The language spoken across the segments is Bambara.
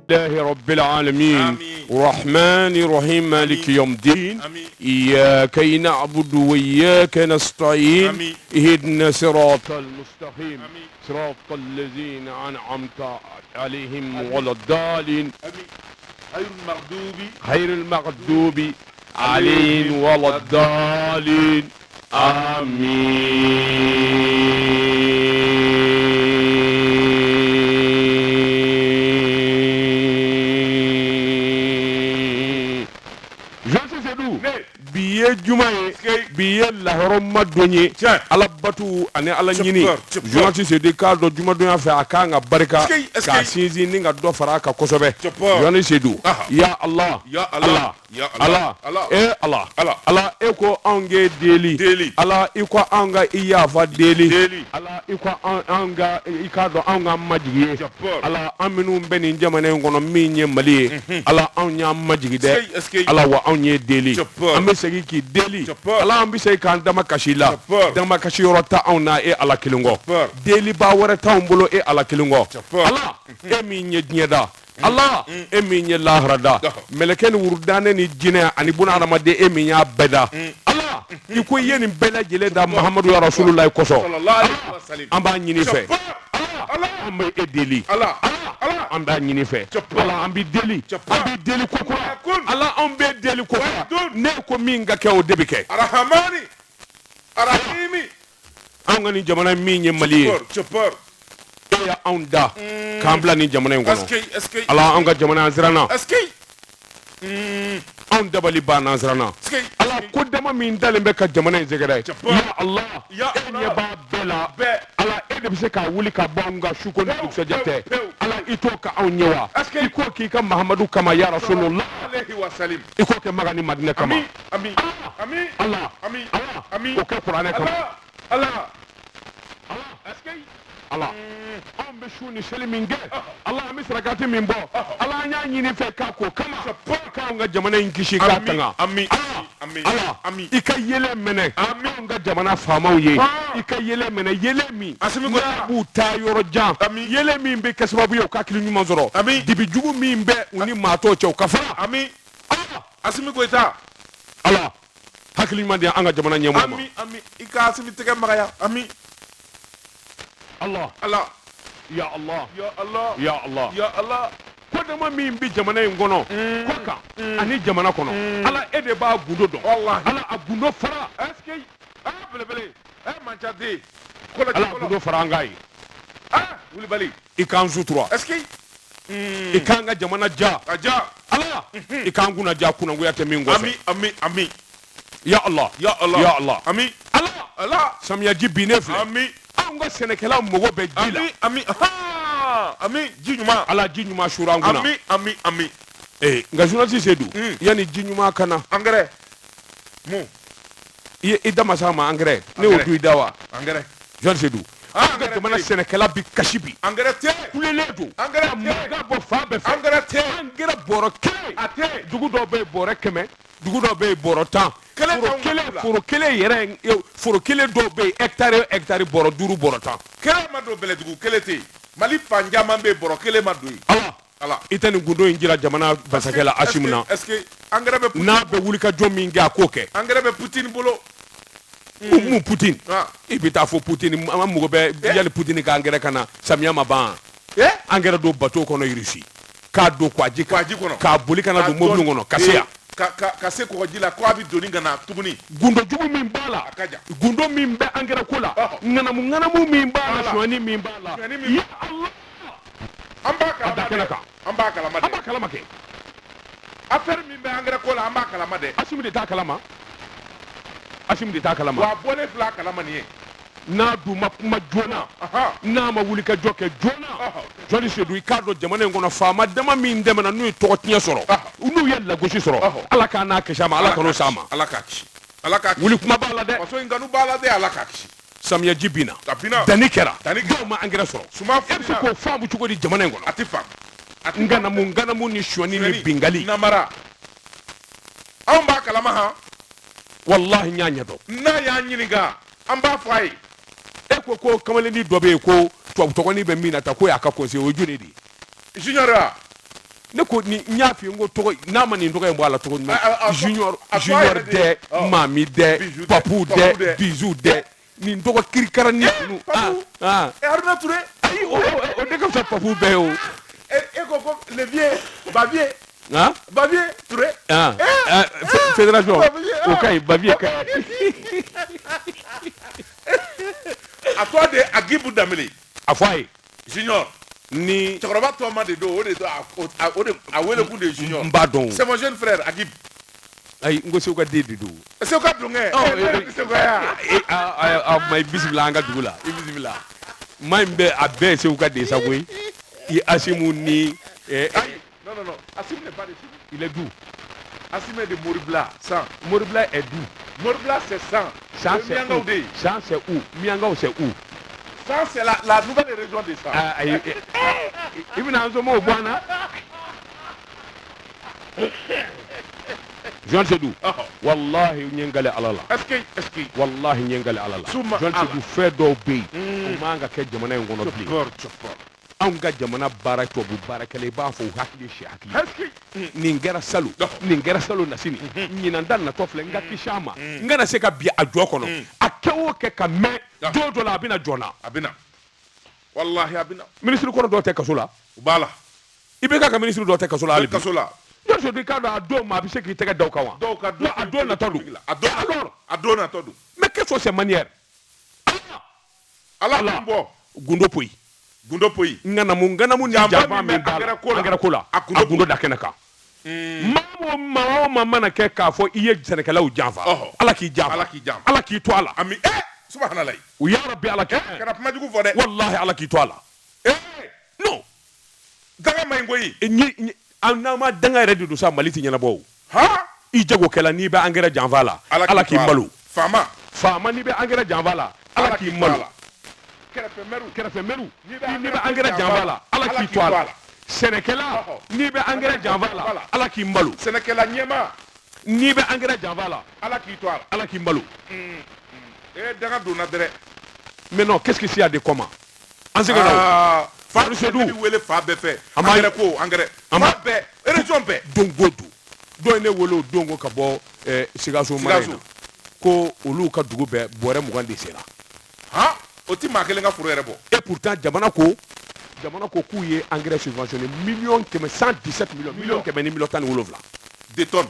لله رب العالمين الرحمن الرحيم مالك يوم الدين إياك نعبد وإياك نستعين اهدنا صراط المستقيم صراط الذين أنعمت عليهم ولا الضالين غير المغضوب عليهم ولا الضالين آمين. biye jumaye biye lahoro madonye alabatu ani ala nyini jonati se de ka do juma donya fa akanga barika ka sinzi ninga do fara ka kosobe yoni sedu ya allah ya allah ya allah allah allah e ko ange deli allah e ko anga iya fa deli allah e ko anga ikado anga majigi allah aminu beni jamane ngono minye mali allah anya majigi de allah wa anya deli ambe segi ki deli allah ambi sey kan dama kashila dama kashiro ta ona e ala kilingo deli ba wara ta mbolo e ala kilingo allah e minye nyeda Allah eminya lahrada meleken wurdane ni jine ani buna adamade eminya beda Allah iko yeni bela jele da Muhammadu ya Rasulullah koso sallallahu alaihi wasallam amba nyini fe Allah amba edeli Allah amba nyini fe Allah ambi deli koko Allah ambe deli koko ne ko minga ke o debike arhamani arahimi angani jamana minye maliye chopor ya onda kambla ni jamana ngono ala anga jamana zirana onda bali bana zirana ala kodama min dalembe ka jamana zegere ya allah ya ba bela ala ede bise ka wuli ka banga shuko ni dukse jate ala ito ka onyewa iko ki ka muhammadu kama ya rasulullah alaihi wasallam iko ke magani madina kama amin allah amin o ka qur'ana kama allah Allah on be shuni seliminge Allah misrakati mimbo Allah nya nyini fe ka ko kama ka nga jamana inkishi ka tanga amin amin ikayele mene amin nga jamana famaw ikayele mene yele mi asimi ko bu tayoro jan yele mi be kasbabu yo ka kili nyuma zoro dibi jugu mi be uni mato chew kafara amin asimi ko ta Allah hakili mandi anga jamana nyemo amin ika asimi tege magaya amin Allah ya Allah ya Allah ya Allah ya Allah ko de ma min bi jamana ngono koka ani jamana kono ala ede ba gudo do wallahi ala aguno fara eske bele manchade kola ala gudo fara ngai wuli bali ikanzu 3 eske ikanga jamana ja ala ikanguna ja kuna ngoya te mingo amin ya Allah ya Allah ya Allah amin Allah samya jibinefle amin anga senekela mogo be jila ami jinyuma ala jinyuma shura nguna ami nga journaliste sedu yani jinyuma kana engrais mu idama sama engrais ne o du dawa engrais journaliste sedu anga jamana senekela bi kashibi engrais te kuleledo engrais te ga bo fa be engrais te engrais boro ke ate dugu do be boro keme dugu do be boro tan foro kele yere foro kele do be hectare boro duru boro tan kele ma do bele dugu kele te mali panja mambe boro kele ma do ala itani gundo injira jamana basakela ashimna est-ce que engrais be na be wuli ka jomi ngi akoke engrais be Poutine bolo mu Poutine ibita fo Poutine amugo be yali Poutine ka engrais kana samia maban engrais do bateau kono irisi ka do kwaji kono ka boli kana do mobile ngono kasia ka se ko jila ko abi doni ngana tuguni gundo jugu min bala gundo min be angera kula ngana mu min bala shwani min bala ya allah amba kala make affaire min be angera kula amba kala made asimi de ta kalama wa bole fla kalama ni na du ma jona na ma wuli ka joke jona joli se du ikado jamane ngono fama dama min dema na nu to tinya soro unu yalla goshi soro ala ka na kishama ala kono sama ala ka wuli kuma bala de waso inganu bala de ala ka samya jibina danikera ma angira soro suma fu ko famu chugo di jamane ngono atifa ngana mu ni shwani ni bingali namara amba kalama ha wallahi nyanya do na ya nyiniga amba fai ko kamale ni dobe ko to ni be mina ta ko ya ka konse o juni di juniora ne ko ni nyafi ngo to na ma ni ndo ko ala to junior de mami de papu de bisou de ni ndo ko kirikara ni nu Haruna Touré ay o de ko sa papu be o et ko le vieux Bavier Bavier Touré fédération OK Bavier à toi de Agibou Dameli afai junior ni Chokoroba Thomas de do a wele coup de junior mbadon c'est mon jeune frère Agib ay ngo se ko de do c'est quoi dongé c'est quoi ya my bismillah nga dugula bismillah maimbe abe se ko de sa boy i asimu ni non Assim n'est pas de Chine, il est doux. Assim est de Moribla 100 Moribla est doux. Moribla c'est 100 100 c'est où Miangao c'est où 100 c'est la nouvelle région de 100 Ibn Anzomo Bwana Jean Sedou wallahi nyengale alala est-ce que wallahi nyengale alala Jean Sedou fait do be o manga ke jamana ngono bi an ga jamana baara to bu baarakɛla I b'a fɔ hakili si hakili nin kɛra salo nasini ɲinan da natɔ filɛ n ka kisi a ma n kana se ka bi a jɔ kɔnɔ a kɛ o kɛ ka mɛn don dɔ la a bɛna jɔn na a bɛna wallahi a bɛna ministre kɔrɔ dɔw tɛ kaso la u b'a la I bɛ ka ministre dɔw tɛ kaso la hali bi kaso la Jean Sedou k'a dɔn a don ma a bɛ se k'i tɛgɛ da o kan wa a don natɔ don a don natɔ don mais qu'est-ce que c'est manière ala kun bɔ gundo poyi nganamu ni jaba min angara kola a gundo da kɛnɛ kan mamo mana kɛ k'a fɔ I ye sɛnɛkɛlaw janfa ala k'i janfa ala k'i to a la ami subhanallah u ya rabbi ala kɛ kana kuma jugu fɔ dɛ wallahi ala k'i to a la non danga ma ngoyi n'a ma danga yɛrɛ de do sa Mali tɛ ɲɛnabɔ I jago kɛla n'i bɛ angara janfa la ala k'i malo faama n'i bɛ angara janfa la ala k'i malo kɛrɛfɛ meru n'i bɛ angɛrɛ janfa la ala k'i to a la sɛnɛkɛla n'i bɛ angɛrɛ janfa la ala k'i malo sɛnɛkɛla ɲɛma n'i bɛ angɛrɛ janfa la ala k'i to a la ala k'i malo danga donna dɛrɛ mais non qu'est-ce que c'est à des comment an se ka na Fatou Sedou wele fa bɛɛ fɛ angɛrɛ ko angɛrɛ fa bɛɛ région bɛɛ dongo do dɔ ye ne wele o dongo ka bɔ Sikaso mara in na ko olu ka dugu bɛɛ bɔrɛ 20 de sera o ti maa kelen ka foro yɛrɛ bɔ et pourtant jamana ko k'u ye engrais subventionné million 117 millions kɛmɛ ni million 17 de tonnes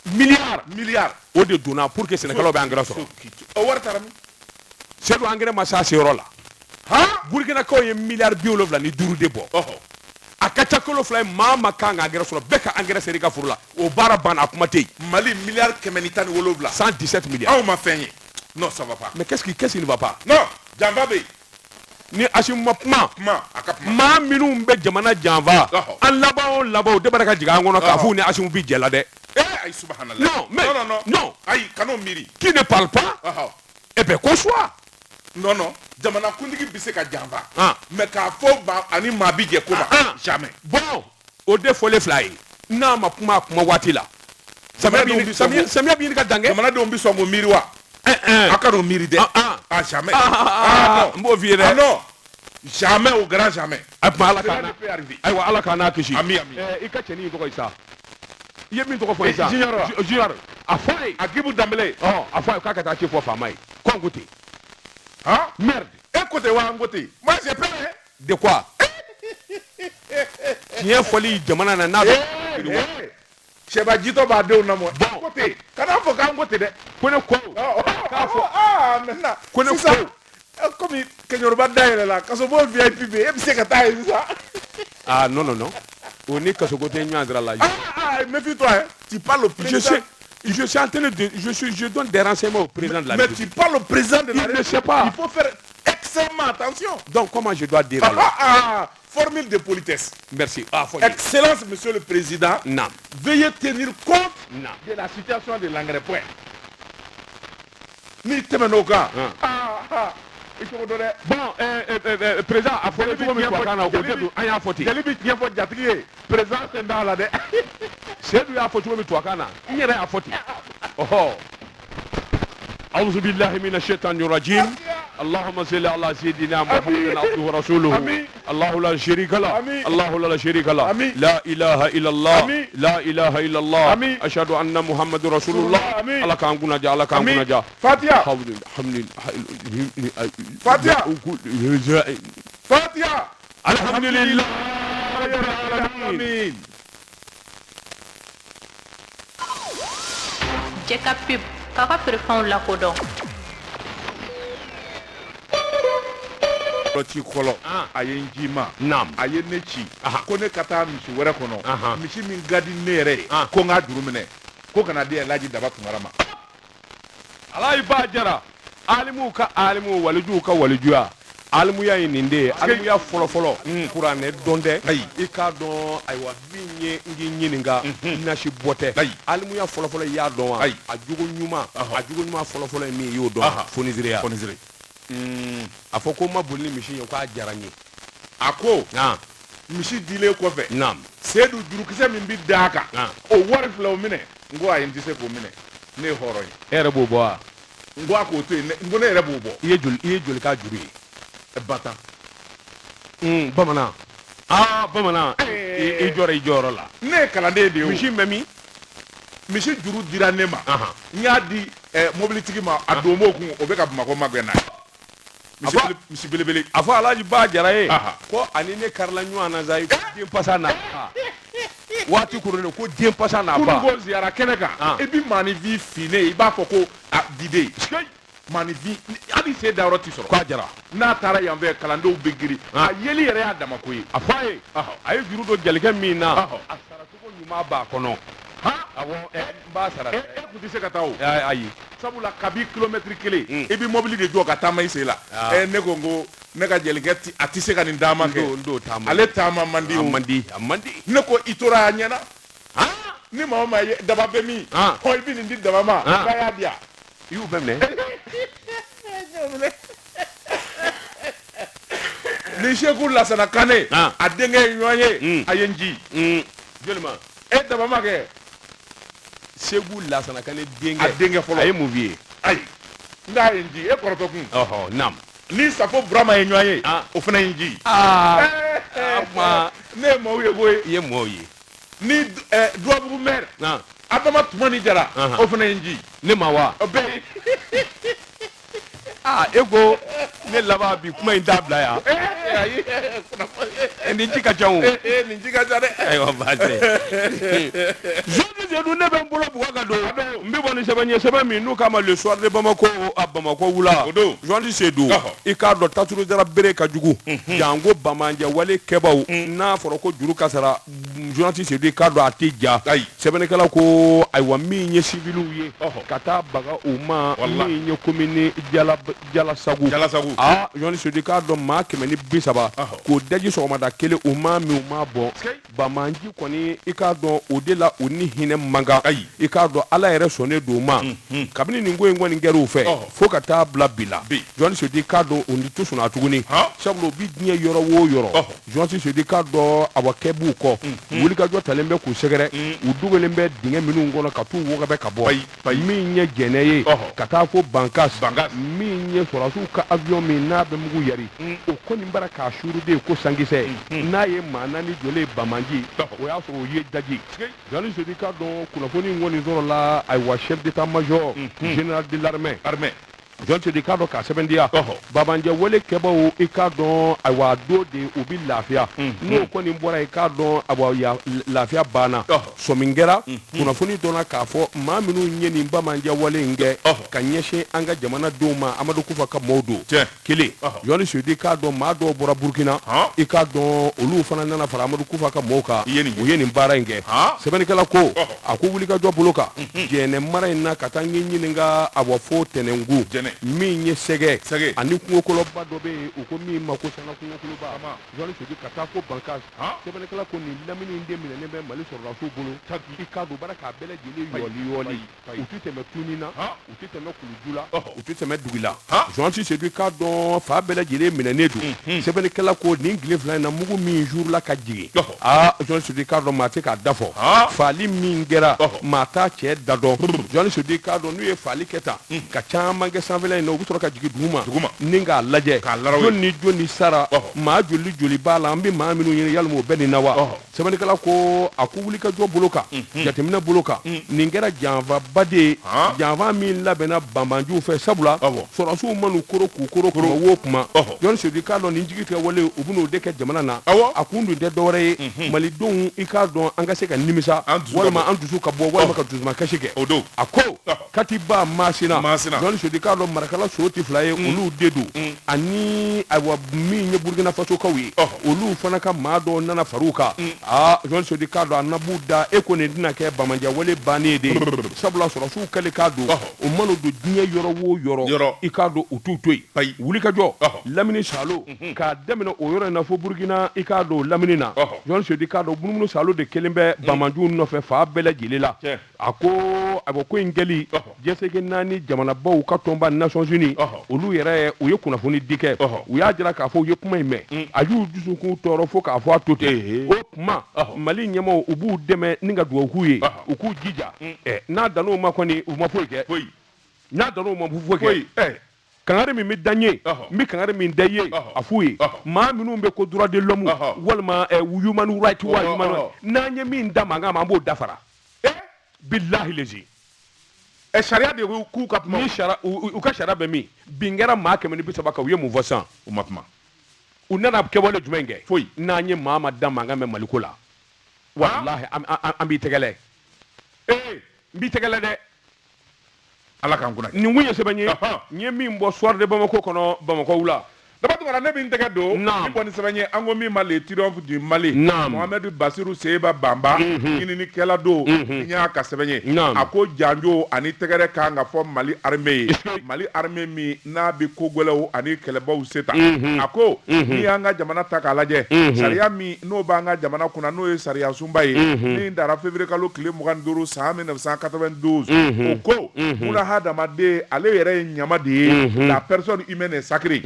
milliard o de donna pour que sɛnɛkɛlaw bɛ engrais sɔrɔ o wari taara min Seydou engrais ma se a seyɔrɔ la Burkinakaw ye milliard 75 ni 5 de bɔ a ka ca kalo 2 ye maa kan ka engrais sɔrɔ bɛɛ ka engrais seri ka foro la o baara banna a kuma tɛ yen Mali milliard 117 117 milliards anw ma fɛn ye non ça va pas mais qu'est-ce qui ne va pas non janfa bɛ yen ni Asimu ma kuma a ka kuma maa minnu bɛ jamana janfa an laban o laban o de b'a ka jigin an kɔnɔ k'a fɔ ni Asimu bɛ jɛ la dɛ ayi subhanallah non ayi kan'o miiri qui ne parle pas eh bien qu'on soit non jamana kuntigi bɛ se ka janfa mais k'a fɔ ani maa bi jɛ ko ma jamais bon o de fɔlen fila ye n'a ma kuma a kuma waati la samiya bɛ ɲini ka dan kɛ jamanadenw bɛ sɔn k'o miiri wa a ka n'o miiri dɛ jamais n b'o f'i ye dɛ non jamais au grand jamais a tuma ayiwa ala k'an n'a kisi ami I ka cɛnin tɔgɔ ye sa I ye min tɔgɔ fɔ ye sa junior a fɔ a ye Agibou Dambélé a fɔ a ye k'a ka taa ci fɔ faama ye ko n ko ten merde e ko ten wa n ko ten moi j'ai peur de quoi tiɲɛ fɔli jamana na n'a bɛ Sɛba Jito b'a denw lamɔ bon ko ten kana fɔ k'an ko ten dɛ ko ne ko k'a fɔ maintenant ko ne ko komi Keɲoroba dayɛlɛ la kasobon VIP bɛ e bɛ se ka taa yen sisan non o ni kasoko tɛ ɲɔgɔn dira la méfie-toi hein tu parles au président je suis en train de je donne des renseignements au président de la République mais tu parles au président de la République il ne sait pas il faut faire extrêmement attention donc comment je dois dire alors formule de politesse merci excellence monsieur le président non veuillez tenir compte de la situation de l'engrais point ni tɛmɛn'o kan i cogo dɔ dɛ bon président a fɔli cogo min tubabukan na o tɛ don an y'a fɔ ten jeli bɛ tiɲɛ fɔ jatigi ye président sen b'a la dɛ Seydou y'a fɔ cogo min tubabukan na n yɛrɛ y'a fɔ ten ɔhɔ awuzu bilahi mina shaitanir rajim اللهم صل على سيدنا محمد عبده ورسوله الله لا شريك له الله لا شريك له لا اله الا الله لا اله الا الله اشهد ان محمد رسول الله الله كان كنا جا الله كان كنا جا فاتحه الحمد فاتحه فاتحه الحمد لله رب العالمين Jeka pub kaka prefon la kodon. Roti kolo aye njima nam aye nechi ko ne kata misi wɛrɛ kɔnɔ misi min gadi ne yɛrɛ ko n ka juru minɛ ko kana di laji daba tunkara ma ala ba jara alimu ka alimu waliju ka walijuya alimuya ye nin de ye alimuya fɔlɔfɔlɔ kuranɛ dɔn tɛ i k'a dɔn ayiwa min ye n k'i ɲininka nasi bɔ tɛ alimuya fɔlɔfɔlɔ i y'a dɔn wa a jogo ɲuman fɔlɔfɔlɔ ye min ye i y'o dɔn fonisireya a fɔ ko n ma boli ni misi ye k'a diyara n ye a ko misi dilen kɔfɛ seyidu jurukisɛ min bi d'a kan o wari filɛ o minɛ n ko ayi n tɛ se k'o minɛ ne ye hɔrɔn ye e yɛrɛ b'o bɔ wa n ko a k'o to yen n ko ne yɛrɛ b'o bɔ i ye joli k'a juru ye batan bamanan bamanan i jɔyɔrɔ la ne ye kalanden de ye o misi mɛ min misi juru dira ne ma n y'a di mobilitigi ma a don m'o kun o bɛ ka Bamakɔ magɛn n'a ye misi belebele a fɔ Alaji Ba Jara ye ko ani ne karila ɲɔgɔn na sa ko den pasa n'a ba waati kurulen ko den pasa n'a ba ko ziyara kɛnɛ kan i bi maanifin finnen i b'a fɔ ko diden maanifin hali se dayɔrɔ t'i sɔrɔ k'a jara n'a taara yan fɛ kalandenw bɛ girin a yeli yɛrɛ y'a dama ko ye a fɔ a ye a ye juru don jelikɛ min na a saracogo ɲuman b'a kɔnɔ awɔ n b'a sara dɛ e kun tɛ se ka taa o ayi sabula kabi kilomɛtiri kelen i bɛ mobili de jɔ ka taama i sen la ne ko n ko ne ka jelikɛ a tɛ se ka nin taama kɛ n t'o taama ale taama man di o a man di ne ko i tora a ɲɛna ni maa o maa ye daba bɛ min i bɛ nin di daba ma k'a y'a di yan i y'u bɛɛ minɛ ni Seku Lasana Kane a denkɛ ye ɲɔgɔn ye a ye n ji joli ma e daba ma kɛ Seku Lasana Kane a denkɛ fɔlɔ a ye mun f'i ye ayi n k'a ye n ji e kɔrɔtɔ kun nam ni Safo Burama ye ɲɔgɔn ye o fana ye n ji ne ye maaw ye koyi i ye maaw ye ni Duwabugu maire Adama Tumani Jara o fana ye n ji ne ma wa o bɛɛ e ko ne laban bi kuma in t'a bila yan nin ji ka ca o nin ji ka ca dɛ ayiwa baasi zoni sedu ne bɛ n bolo bugɔ ka don n bɛ bɔ ni sɛbɛn ye sɛbɛn min n'u k'a ma le soir de Bamako a Bamako wula zoni sedu i k'a dɔn Tazuru Jara bere ka jugu jango bamanjɛ wale kɛbaw n'a fɔra ko juru ka sara zoni sedu i k'a dɔn a tɛ ja sɛbɛnnikɛla ko ayiwa min ye civiliw ye ka taa baga u ma min ye commune Jalasagu zoni sedu i k'a dɔn maa 130 k'o daji sɔgɔmada kelen u ma min u ma bɔ bamanji kɔni i k'a dɔn o de la u ni hinɛ man kan i k'a dɔn Ala yɛrɛ sɔnnen don u ma kabini nin ko in kɔni kɛra u fɛ fo ka taa bila bi la zoni sedu i k'a dɔn u ni to sɔnna tuguni sabula u bi diɲɛ yɔrɔ o yɔrɔ zoni sedu i k'a dɔn a kɛ b'u kɔ wulikajɔ talen bɛ k'u sɛgɛrɛ u dugalen bɛ dingɛ minnu kɔnɔ ka t'u wɔgɔbɛ ka bɔ min ye jɛnɛ ye ka taa fo Bankas min ye sɔrɔsiw ka avion min n'a bɛ mugu yari o kɔni bara k'a suuru de ko sankisɛ n'a ye maa naani jɔlen Bamanji o y'a sɔrɔ o ye daji zoni sedu i k'a dɔn kunnafoni in kɔni sɔrɔ la ayiwa chef d'état major général de l'armée zoni sedu i k'a dɔn k'a sɛbɛntiya bamanjɛ wale kɛbaw i k'a dɔn ayiwa do de u bi lafiya n'o kɔni bɔra i k'a dɔn ayiwa lafiya banna sɔmin kɛra kunnafoni dɔnna k'a fɔ maa minnu ye nin bamanjɛ wale in kɛ ka ɲɛsin an ka jamana denw ma Amadu Kufa ka maaw don kelen zoni sedu i k'a dɔn maa dɔw bɔra Burukina i k'a dɔn olu fana nana fara Amadu Kufa ka maaw kan u ye nin baara in kɛ sɛbɛnnikɛla ko a ko wulikajɔ bolo kan jɛnɛ mara in na ka taa n ɲininka ayiwa fo Tɛnɛngu min ye sɛgɛ ani kungokɔlɔba dɔ bɛ yen u ko min ma ko sanga kungokoloba zoni sedu ka taa fo Bankas sɛbɛnnikɛla ko nin lamini in de minɛnen bɛ Mali sɔrɔdasiw bolo i k'a dɔn baara k'a bɛɛ lajɛlen yɔli u tɛ tɛmɛ Tuni na u tɛ tɛmɛ Kuluju la u tɛ tɛmɛ Dugu la zoni sedu k'a dɔn fa bɛɛ lajɛlen minɛnen don sɛbɛnnikɛla ko nin tile fila in na mugu min jour la ka jigin zoni sedu k'a dɔn maa tɛ k'a da fɔ faali min kɛra maa t'a cɛ da dɔn zoni sedu k'a dɔn n'u ye faali kɛ tan ka caman kɛ sanfɛla in na u bɛ sɔrɔ ka jigin duguma Duguma. ni k'a lajɛ K'a laraw ye. jɔn ni sara maa joli b'a la an bɛ maa minnu ɲini yalima o bɛ nin na wa sɛbɛnnikɛla ko a ko wuli ka jɔ bolo kan jateminɛ bolo kan nin kɛra janfaba de ye janfa min labɛnna banbanjuw fɛ sabula sɔrɔsiw man'u koro k'u koro kuma o kuma jɔn sedi k'a dɔn nin jigi tigɛ wale u bɛn'o de kɛ jamana na a kun dun tɛ dɔwɛrɛ ye malidenw i k'a dɔn an ka se ka nimisa walima an dusu ka bɔ walima ka dusumakasi kɛ a ko katiba masina jɔn sedi k'a dɔn marakala so tɛ fila ye olu de don ani ayiwa min ye burukina fasokaw ye olu fana ka maa dɔ nana far'u kan jɔn sedi k'a dɔn a nabu da e ko nin tɛna kɛ bamajan wale bannen de sabula sɔrɔsiw kɛlen k'a don o mana don diɲɛ yɔrɔ o yɔrɔ i k'a dɔn u t'u to yen wuli ka jɔ lamini salo k'a daminɛ o yɔrɔ in na fo burukina i k'a dɔn lamini na jɔn sedi k'a dɔn munumunu salo de kelen bɛ bamajuw nɔfɛ fa bɛɛ lajɛlen la a ko ko in kɛli jɛsɛge naani jamanabaw ka tɔnba Nations Unies olu yɛrɛ u ye kunnafoni di kɛ u y'a jira k'a fɔ u ye kuma in mɛn a y'u dusukun tɔɔrɔ fo k'a fɔ a to ten o kuma mali ɲɛmaaw u b'u dɛmɛ ni ka dugawu k'u ye u k'u jija n'a dan'o ma kɔni u ma foyi kɛ n'a dan'o ma foyi kɛ kangari min bɛ da n ye n bɛ kangari min da i ye a f'u ye maa minnu bɛ ko droit de l'homme walima human rights n'an ye min da mankan ma an b'o dafara bilahi lezi sariya de k'u ka kuma u ka sariya bɛ min bin kɛra maa 130 kan u ye mun fɔ sisan u ma kuma u nana kɛwale jumɛn kɛ foyi n'an ye maa da mankan mɛn maliko la walahi an b'i tɛgɛlɛ n b'i tɛgɛlɛ dɛ ala k'an kunna nin kun ye sɛbɛn ye n ye min bɔ soir de Bamako kɔnɔ Bamako la dabatugara ne bɛ n tɛgɛ don min bɔ ni sɛbɛn ye an ko min ma le triomphe du Mali Mohamed Bassirou Seba Bamba ɲininikɛla don n y'a ka sɛbɛn ye a ko janjo ani tɛgɛrɛ kan ka fɔ Mali armée ye Mali armée min n'a bɛ ko gɛlɛnw ani kɛlɛbaw se ta a ko n'i y'an ka jamana ta k'a lajɛ sariya min n'o b'an ka jamana kunna n'o ye sariya sunba ye min dara février kalo tile 25 san 1992 o ko buna hadamaden ale yɛrɛ ye ɲama de ye la personne humaine est sacrée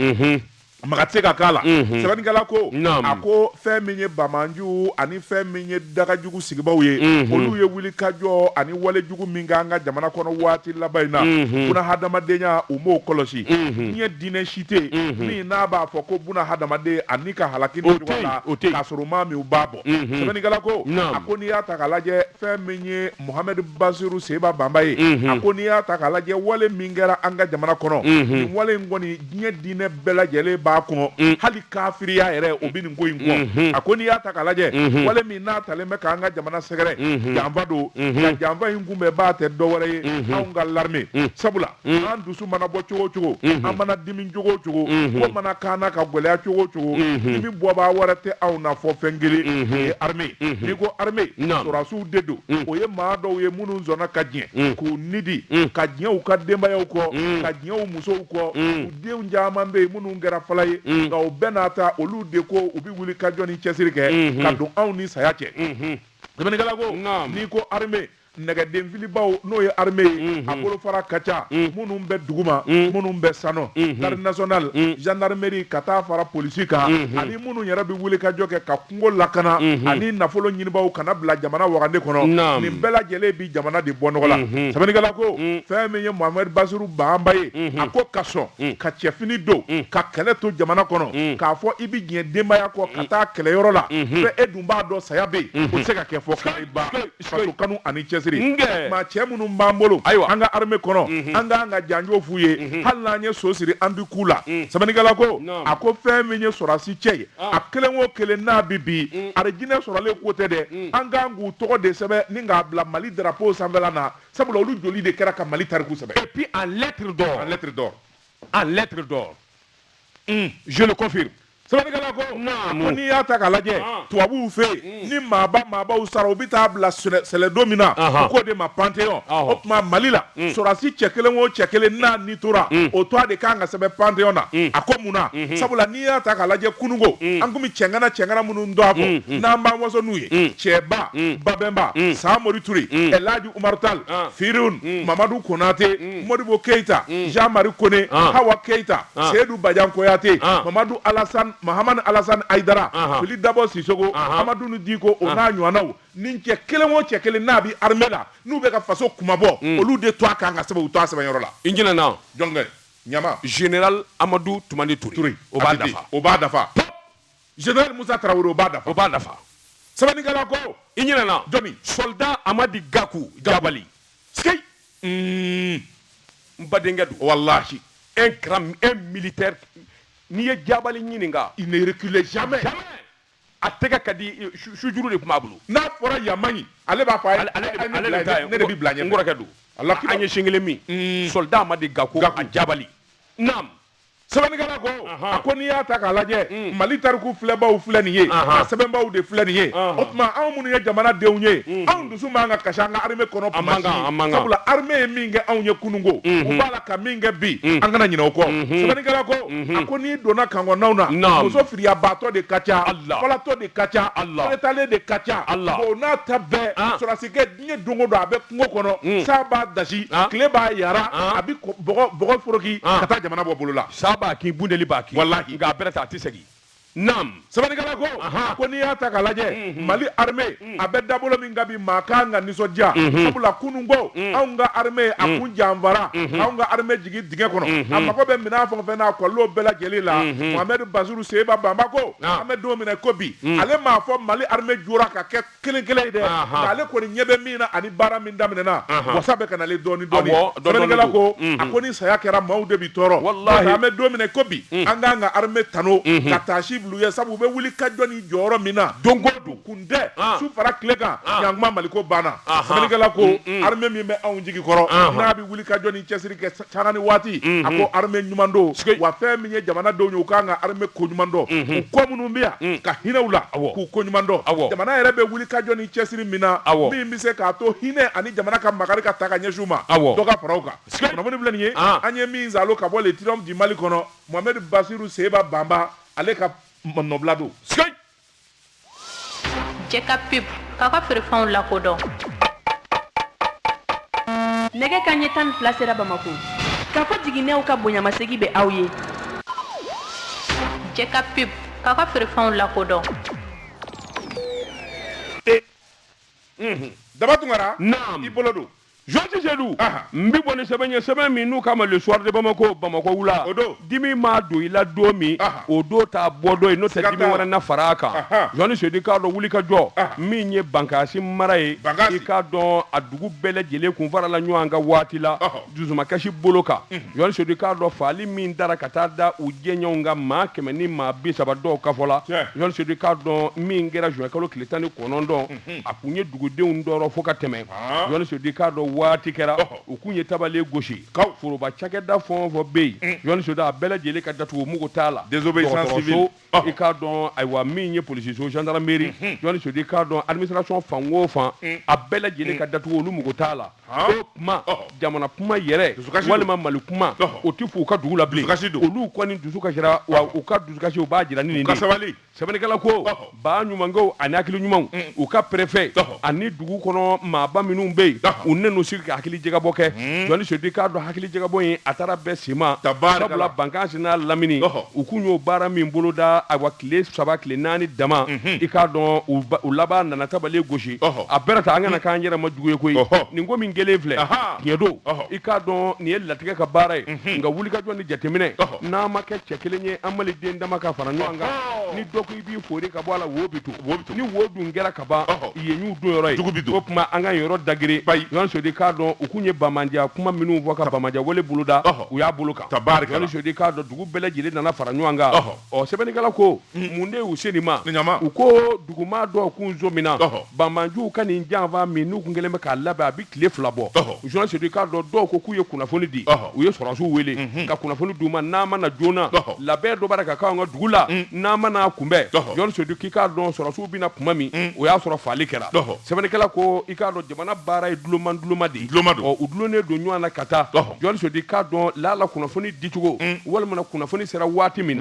maga tɛ se ka k'a la sɛbɛnnikɛla ko a ko fɛn min ye bamanju ani fɛn min ye dagajugu sigibaw ye olu ye wuli kajɔ ani walejugu min k'an ka jamana kɔnɔ waati laban in na buna hadamadenya u m'o kɔlɔsi diɲɛ diinɛ si tɛ min n'a b'a fɔ ko buna hadamaden ani ka halaki ni ɲɔgɔn la k'a sɔrɔ maa min u b'a bɔ sɛbɛnnikɛla ko a ko n'i y'a ta k'a lajɛ fɛn min ye Mohamed Bassirou Seba Bamba ye a ko n'i y'a ta k'a lajɛ wale min kɛra an ka jamana kɔnɔ nin wale in kɔni diɲɛ diinɛ bɛɛ lajɛlen b'a kɔn hali kafiriya yɛrɛ o bɛ nin ko in kɔn a ko n'i y'a ta k'a lajɛ wale min n'a talen bɛ k'an ka jamana sɛgɛrɛ janfa don nka janfa in kunbɛn b'a tɛ dɔwɛrɛ ye anw ka l'armée sabula an dusu mana bɔ cogo o cogo an mana dimi cogo o cogo ko mana kaana ka gɛlɛya cogo o cogo dimi bɔbaa wɛrɛ tɛ anw na fɔ fɛn kelen o ye armée n'i ko armée sɔrɔsiw de don o ye maa dɔw ye minnu sɔnna ka diɲɛ k'u nidi ka diɲɛ u ka denbayaw kɔ ka diɲɛ u musow kɔ u denw caman bɛ yen minnu kɛra fala ye nka o bɛɛ n'a ta olu de ko u bɛ wuli ka jɔ ni cɛsiri kɛ ka don anw ni saya cɛ sɛbɛnnikɛla ko n'i ko armée nɛgɛdenfilibaw n'o ye armée ye a bolofara ka ca minnu bɛ duguma minnu bɛ sano garde nationale gendarmerie ka taa fara polisi kan ani minnu yɛrɛ bɛ wuli ka jɔ kɛ ka kungo lakana ani nafolo ɲinibaw kana bila jamana wagande kɔnɔ nin bɛɛ lajɛlen bi jamana de bɔ nɔgɔ la sɛbɛnnikɛla ko fɛn min ye Mohamed Bassirou Bamba ye a ko ka sɔn ka cɛfini don ka kɛlɛ to jamana kɔnɔ k'a fɔ i bɛ diɲɛ denbaya kɔ ka taa kɛlɛyɔrɔ la fɛ e dun b'a dɔn saya bɛ yen o tɛ se ka kɛ fɔ kariba faso kanu ani cɛsiri maa cɛ minnu b'an bolo an ka armée kɔnɔ an k'an ka janjo f'u ye hali n'an ye so siri an bi k'u la sɛbɛnnikɛla ko a ko fɛn min ye sɔrɔdasi cɛ ye a kelen o kelen n'a bi bi arijinɛ sɔrɔlen ko tɛ dɛ an k'an k'u tɔgɔ de sɛbɛn ni k'a bila Mali drapeau sanfɛla na sabula olu joli de kɛra ka Mali tariku sɛbɛn et puis en lettres d'or je le confirme sɛbɛnnikɛla ko n'i y'a ta k'a lajɛ tubabuw fɛ yen ni maabaw sara u bɛ taa bila sɛlɛ don min na u k'o de ma Panthéon o tuma Mali la sɔrɔdasi cɛ kelen o cɛ kelen n'a ni tora o tɔ de kan ka sɛbɛn Panthéon na a ko mun na sabula n'i y'a ta k'a lajɛ kununko an kun bɛ cɛŋana minnu dɔn a kɔ n'an b'an waso n'u ye Cɛba Babɛnba Samori Ture El Hadji Umaru Tall Firun Mamadu Konate Modibo Keita Jean-Marie Kone Hawa Keita Seydou Badian Koyate Mamadou Mahamani Alassane Aïdara Fili Dabo Sissoko Amadou Diko o n'a ɲɔgɔnnaw ni cɛ kelen o cɛ kelen n'a bi armée la n'u bɛ ka faso kumabɔ olu de to a kan ka sɛbɛn u to a sɛbɛnyɔrɔ la i ɲinɛna jɔnkɛ général Amadou Toumani Touré o b'a dafa général Moussa Traoré o b'a dafa Sabanikala ko i ɲinɛna Johnny soldat Amadi Gakou Jabali skey n badenkɛ don wallahi un militaire n'i ye Jabali ɲininka il ne recule jamais a tɛgɛ ka di sujuru de tun b'a bolo n'a fɔra yamaɲi ale b'a fɔ ne de b'i bila ɲɛ n kɔrɔkɛ don an ye siɲɛ kelen min soldat Amadi Gakou a Jabali naam Sabanikala ko a ko n'i y'a ta k'a lajɛ Mali tariku filɛbaw filɛ nin ye a sɛbɛnbaw de filɛ nin ye o tuma anw minnu ye jamanadenw ye anw dusu man ka kasi an ka armée kɔnɔ tuma si sabula armée ye min kɛ anw ye kununko u b'a la ka min kɛ bi an kana ɲinɛ o kɔ Sabanikala ko a ko n'i donna kangɔnaw na muso firiyabaatɔ de ka ca fɔlatɔ de ka ca fɔlɛtalen de ka ca bon n'a ta bɛɛ sɔrɔdasikɛ diɲɛ don o don a bɛ kungo kɔnɔ sa b'a dasi tile b'a yara a bɛ bɔgɔ foroki ka taa jamana bɔ bolo la b'a k'i bundeli b'a k'i wallahi nka a bɛrɛ ta a tɛ segin naam Sabanikala ko n'i y'a ta k'a lajɛ Mali armée a bɛ dabolo min ka bi maa kan ka nisɔndiya sabula kununko anw ka armée a kun janfara anw ka armée jigin dingɛ kɔnɔ a mago bɛ minɛn fɛn o fɛn na a kɔlɔlɔ bɛɛ lajɛlen la Mohamed Bazoum Seba Bamba ko an bɛ don min na ko bi ale m'a fɔ Mali armée jɔra ka kɛ kelen kelen ye dɛ nka ale kɔni ɲɛ bɛ min na ani baara min daminɛna wasa bɛ ka nalen dɔɔni dɔɔni Sabanikala ko a ko ni saya kɛra maaw de bi tɔɔrɔ wallahi an bɛ don min na ko bi an k'an ka armée tano ka taasi lu ye sabu u bɛ wuli ka jɔ ni jɔyɔrɔ min na don o don kun tɛ su fara tile kan ɲankuma Maliko banna Sabanikala ko armée min bɛ anw jigi kɔrɔ n'a bɛ wuli ka jɔ ni cɛsiri kɛ sanga ni waati a ko armée ɲuman don wa fɛn min ye jamanadenw ye u kan ka armée ko ɲuman dɔn u kɔ minnu bɛ yan ka hinɛw la k'u ko ɲuman dɔn jamana yɛrɛ bɛ wuli ka jɔ ni cɛsiri min na min bɛ se k'a to hinɛ ani jamana ka makari ka ta ka ɲɛsin u ma dɔ ka fara u kan kunnafoni filɛ nin ye an ye min zalo ka bɔ le triomphe du Mali kɔnɔ Mohamed Bazoum Seba Bamba ale ka nɔbila don Jɛ ka pib k'aw ka feerefɛnw lakodɔn nɛgɛ kanɲɛ 12 sera Bamako k'a fɔ jiginɛw ka bonyamasegin bɛ aw ye Jɛ ka pib k'aw ka feerefɛnw lakodɔn Daba Tunkara naam i bolo don Georges Sedou n bɛ bɔ ni sɛbɛn ye sɛbɛn min n'u k'a ma le soir de Bamako wula dimi ma don i la don min o don t'a bɔ don ye n'o tɛ dimi wɛrɛ na fara a kan Georges Sedou k'a dɔn wuli ka jɔ min ye Bankasi mara ye i k'a dɔn a dugu bɛɛ lajɛlen kun farala ɲɔgɔn kan waati la dusumakasi bolo kan Georges Sedou k'a dɔn faali min dara ka taa da u jɛɲɔgɔnw kan maa 100 ni maa 30 dɔw ka fɔ la Georges Sedou k'a dɔn min kɛra juin kalo tile 19 a kun ye dugudenw tɔɔrɔ fo ka tɛmɛ Georges Sedou k'a dɔn waati kɛra u kun ye tabale gosi foroba cakɛda fɛn o fɛn bɛ yen Georges Sedou a bɛɛ lajɛlen ka datugu mugu t'a la désobéissance civile i k'a dɔn ayiwa min ye polisiso gendarmerie Georges Sedou k'a dɔn administration fan o fan a bɛɛ lajɛlen ka datugu olu mugu t'a la o kuma jamana kuma yɛrɛ walima Mali kuma o tɛ fɔ u ka dugu la bilen olu kɔni dusu kasira wa u ka dusukasi u b'a jira ni nin de ye sɛbɛnnikɛla ko ba ɲumankɛw ani hakili ɲumanw u ka préfet ani dugu kɔnɔ maaba minnu bɛ yen u nenu sigi ka hakili jagabɔ kɛ Georges Sedou k'a dɔn hakili jagabɔ in a taara bɛɛ sima sabula Bankasi n'a Lamini u kun y'o baara min boloda ayiwa tile 3 tile 4 dama i k'a dɔn u laban nana tabale gosi a bɛɛ ta an kana k'an yɛrɛ ma jugu ye koyi nin ko min kelen filɛ tiɲɛ don i k'a dɔn nin ye latigɛ ka baara ye nka wulikajɔ ni jateminɛ n'a ma kɛ cɛ kelen ye an maliden dama ka fara ɲɔgɔn kan ni dɔ ko i b'i fori ka bɔ a la wo bi to ni wo dun kɛra ka ban yen y'u don yɔrɔ ye o tuma an ka yɔrɔ dagiri Georges Sedou k'a dɔn u kun ye bamaja kuma minnu fɔ ka bamaja wele boloda u y'a bolo kan Georges Sedou k'a dɔn dugu bɛɛ lajɛlen nana fara ɲɔgɔn kan ɔ sɛbɛnnikɛla ko mun de y'u se nin ma u ko duguma dɔw kun zomina bamajuw ka nin janfa min n'u kun kɛlen bɛ k'a labɛn a bɛ tile 2 bɔ Georges Sedou k'a dɔn dɔw ko k'u ye kunnafoni di u ye sɔrɔsiw wele ka kunnafoni d'u ma n'a ma na joona labɛn dɔ b'a ka k'an ka dugu la n'a ma na kunbɛn Georges Sedou k'i k'a dɔn sɔrɔsiw bɛna kuma min o y'a sɔrɔ faali kɛra sɛbɛnnikɛla ko i k'a dɔn jamana baara ye duloma de ye u dulonnen don ɲɔgɔn na ka taa Georges Sedou k'a dɔn lala kunnafoni dicogo walima kunnafoni sera waati min